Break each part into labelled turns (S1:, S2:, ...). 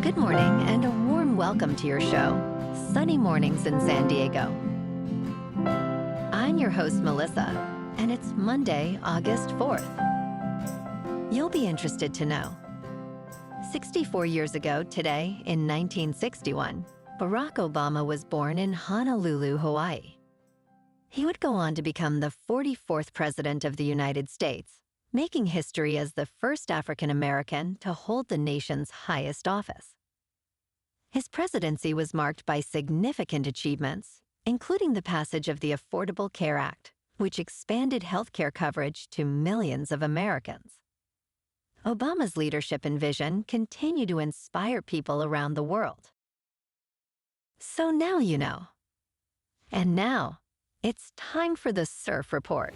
S1: Good morning and a warm welcome to your show, Sunny Mornings in San Diego. I'm your host, Melissa, and it's Monday, August 4th. You'll be interested to know. 64 years ago today, in 1961, Barack Obama was born in Honolulu, Hawaii. He would go on to become the 44th President of the United States, making history as the first African American to hold the nation's highest office. His presidency was marked by significant achievements, including the passage of the Affordable Care Act, which expanded healthcare coverage to millions of Americans. Obama's leadership and vision continue to inspire people around the world. So now you know. And now, it's time for the Surf Report.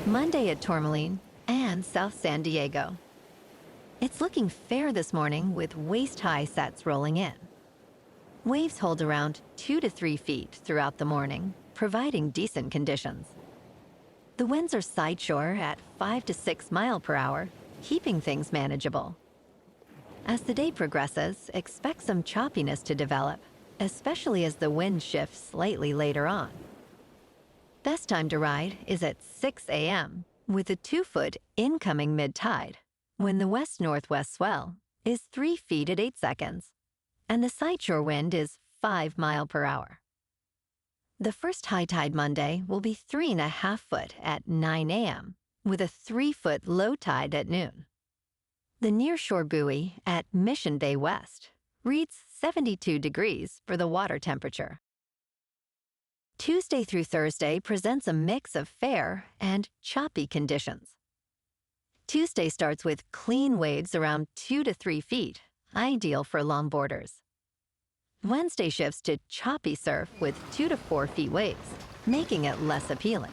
S1: Monday at Tourmaline and South San Diego. It's looking fair this morning with waist-high sets rolling in. Waves hold around 2 to 3 feet throughout the morning, providing decent conditions. The winds are sideshore at 5 to 6 miles per hour, keeping things manageable. As the day progresses, expect some choppiness to develop, especially as the wind shifts slightly later on. Best time to ride is at 6 a.m. with a 2-foot incoming mid-tide, when the west-northwest swell is 3 feet at 8 seconds, and the sideshore wind is 5 miles per hour. The first high tide Monday will be 3.5 foot at 9 a.m., with a 3-foot low tide at noon. The nearshore buoy at Mission Bay West reads 72 degrees for the water temperature. Tuesday through Thursday presents a mix of fair and choppy conditions. Tuesday starts with clean waves around 2 to 3 feet, ideal for longboarders. Wednesday shifts to choppy surf with 2 to 4 feet waves, making it less appealing.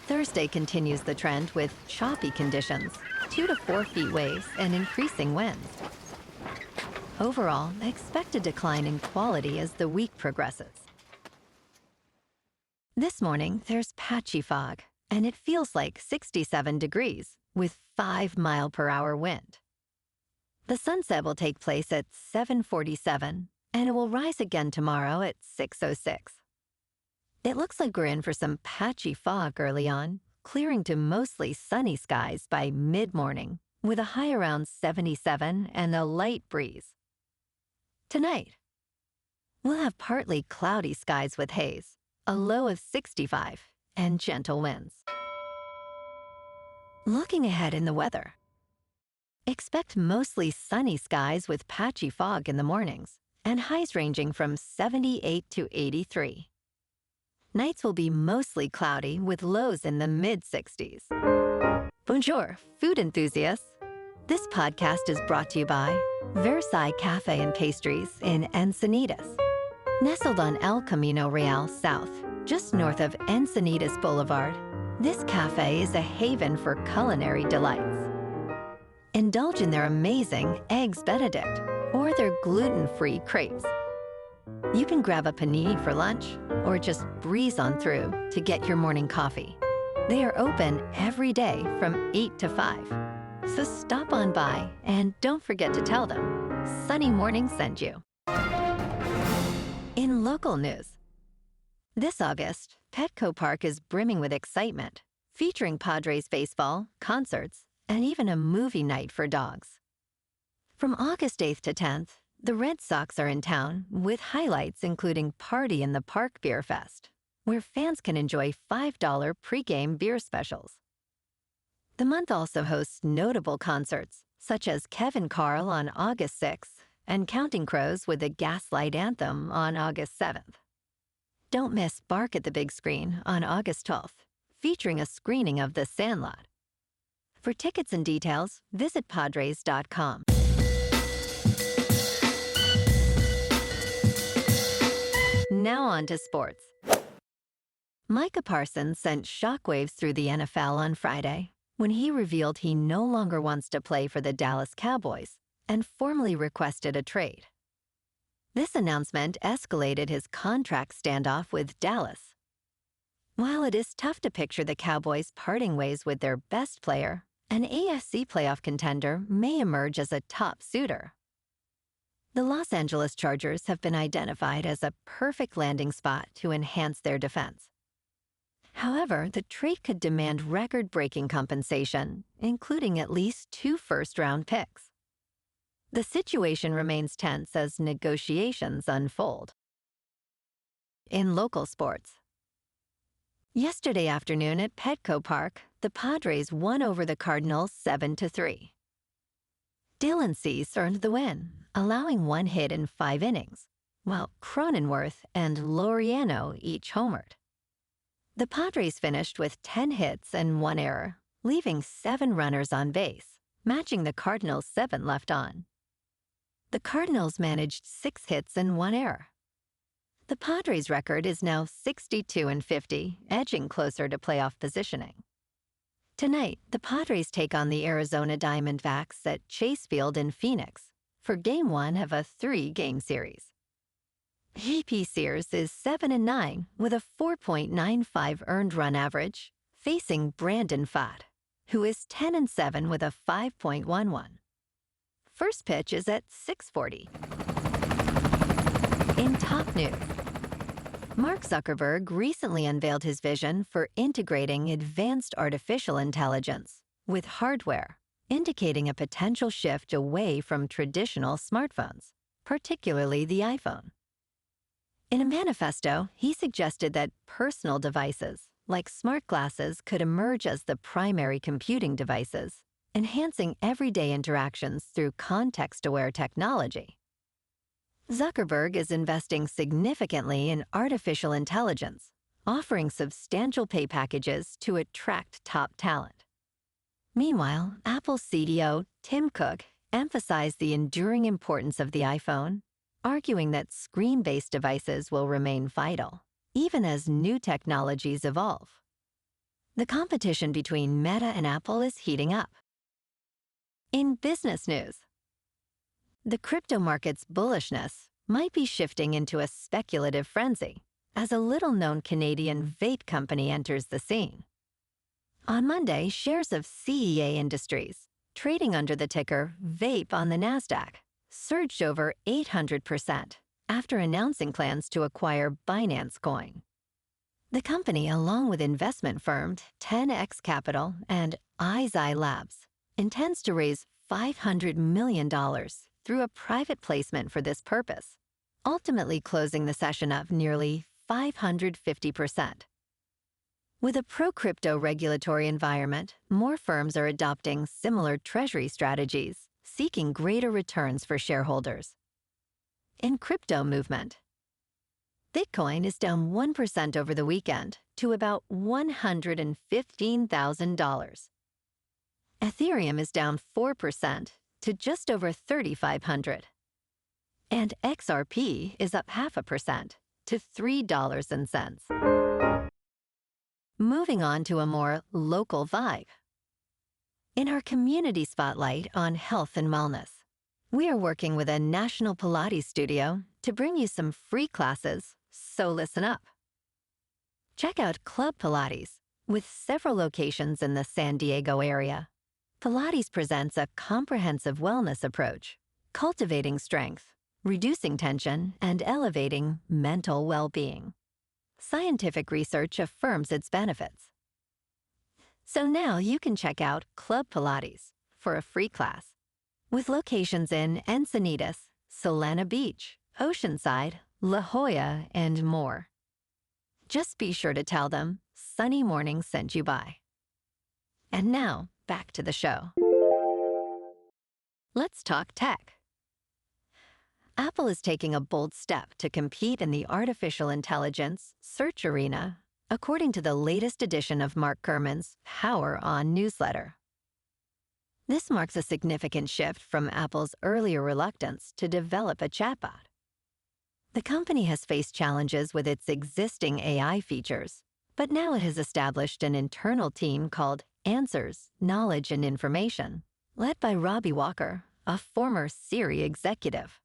S1: Thursday continues the trend with choppy conditions, 2 to 4 feet waves, and increasing winds. Overall, expect a decline in quality as the week progresses. This morning, there's patchy fog, and it feels like 67 degrees with 5 miles per hour wind. The sunset will take place at 7:47, and it will rise again tomorrow at 6:06. It looks like we're in for some patchy fog early on, clearing to mostly sunny skies by mid-morning, with a high around 77 and a light breeze. Tonight, we'll have partly cloudy skies with haze, a low of 65, and gentle winds. Looking ahead in the weather. Expect mostly sunny skies with patchy fog in the mornings, and highs ranging from 78 to 83. Nights will be mostly cloudy with lows in the mid-60s. Bonjour, food enthusiasts. This podcast is brought to you by Versailles Cafe and Pastries in Encinitas. Nestled on El Camino Real South, just north of Encinitas Boulevard, this cafe is a haven for culinary delights. Indulge in their amazing Eggs Benedict or their gluten-free crepes. You can grab a panini for lunch or just breeze on through to get your morning coffee. They are open every day from 8 to 5. So stop on by and don't forget to tell them Sunny Morning sent you. In local news, this August, Petco Park is brimming with excitement, featuring Padres baseball, concerts, and even a movie night for dogs. From August 8th to 10th, the Red Sox are in town with highlights including Party in the Park Beer Fest, where fans can enjoy $5 pregame beer specials. The month also hosts notable concerts, such as Kevin Carl on August 6th and Counting Crows with the Gaslight Anthem on August 7th. Don't miss Bark at the Big Screen on August 12th, featuring a screening of The Sandlot. For tickets and details, visit Padres.com. Now on to sports. Micah Parsons sent shockwaves through the NFL on Friday when he revealed he no longer wants to play for the Dallas Cowboys and formally requested a trade. This announcement escalated his contract standoff with Dallas. While it is tough to picture the Cowboys parting ways with their best player, an AFC playoff contender may emerge as a top suitor. The Los Angeles Chargers have been identified as a perfect landing spot to enhance their defense. However, the trade could demand record-breaking compensation, including at least 2 first-round picks. The situation remains tense as negotiations unfold. In local sports, yesterday afternoon at Petco Park, the Padres won over the Cardinals 7-3. Dylan Cease earned the win, allowing 1 hit in 5 innings, while Cronenworth and Laureano each homered. The Padres finished with 10 hits and 1 error, leaving 7 runners on base, matching the Cardinals' 7 left on. The Cardinals managed 6 hits and 1 error. The Padres' record is now 62-50, edging closer to playoff positioning. Tonight, the Padres take on the Arizona Diamondbacks at Chase Field in Phoenix for Game 1 of a 3-game series. JP Sears is 7-9 with a 4.95 earned run average, facing Brandon Pfaadt, who is 10-7 with a 5.11. First pitch is at 6:40. In top news, Mark Zuckerberg recently unveiled his vision for integrating advanced artificial intelligence with hardware, indicating a potential shift away from traditional smartphones, particularly the iPhone. In a manifesto, he suggested that personal devices, like smart glasses, could emerge as the primary computing devices, enhancing everyday interactions through context-aware technology. Zuckerberg is investing significantly in artificial intelligence, offering substantial pay packages to attract top talent. Meanwhile, Apple CEO Tim Cook emphasized the enduring importance of the iPhone, arguing that screen-based devices will remain vital, even as new technologies evolve. The competition between Meta and Apple is heating up. In business news, the crypto market's bullishness might be shifting into a speculative frenzy as a little-known Canadian vape company enters the scene. On Monday, shares of CEA Industries, trading under the ticker VAPE on the Nasdaq, surged over 800% after announcing plans to acquire Binance Coin. The company, along with investment firm 10X Capital and iZai Labs, intends to raise $500 million through a private placement for this purpose, ultimately closing the session up nearly 550%. With a pro-crypto regulatory environment, more firms are adopting similar treasury strategies, seeking greater returns for shareholders. In crypto movement, Bitcoin is down 1% over the weekend to about $115,000. Ethereum is down 4% to just over 3,500. And XRP is up 0.5% to $3.00. Moving on to a more local vibe. In our community spotlight on health and wellness, we are working with a national Pilates studio to bring you some free classes, so listen up. Check out Club Pilates, with several locations in the San Diego area. Pilates presents a comprehensive wellness approach, cultivating strength, reducing tension, and elevating mental well-being. Scientific research affirms its benefits. So now you can check out Club Pilates for a free class, with locations in Encinitas, Solana Beach, Oceanside, La Jolla, and more. Just be sure to tell them Sunny Morning sent you by. And now, back to the show. Let's talk tech. Apple is taking a bold step to compete in the artificial intelligence search arena, according to the latest edition of Mark Gurman's Power On newsletter. This marks a significant shift from Apple's earlier reluctance to develop a chatbot. The company has faced challenges with its existing AI features, but now it has established an internal team called Answers, Knowledge and Information, led by Robbie Walker, a former Siri executive.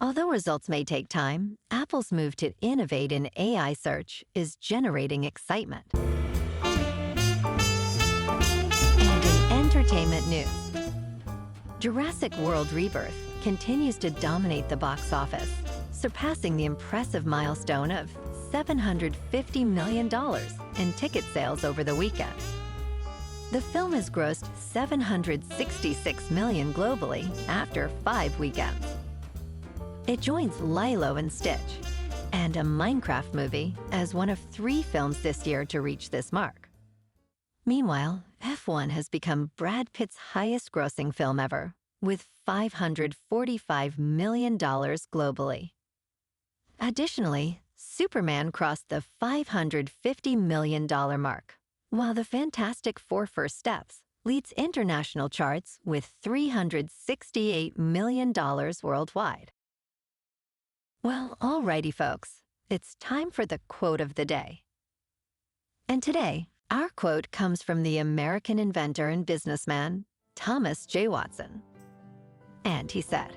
S1: Although results may take time, Apple's move to innovate in AI search is generating excitement. And in Jurassic World Rebirth continues to dominate the box office, surpassing the impressive milestone of $750 million in ticket sales over the weekend. The film has grossed $766 million globally after 5 weekends. It joins Lilo and Stitch and a Minecraft movie as one of 3 films this year to reach this mark. Meanwhile, F1 has become Brad Pitt's highest-grossing film ever, with $545 million globally. Additionally, Superman crossed the $550 million mark, while the Fantastic Four: First Steps leads international charts with $368 million worldwide. Well, alrighty, folks, it's time for the quote of the day. And today, our quote comes from the American inventor and businessman, Thomas J. Watson. And he said,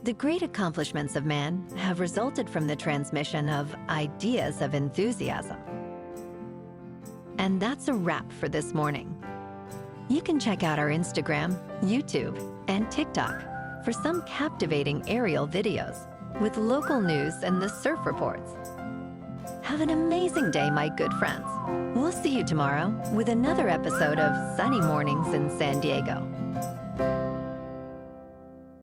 S1: "The great accomplishments of man have resulted from the transmission of ideas of enthusiasm." And that's a wrap for this morning. You can check out our Instagram, YouTube, and TikTok for some captivating aerial videos with local news and the surf reports. Have an amazing day, my good friends. We'll see you tomorrow with another episode of Sunny Mornings in San Diego.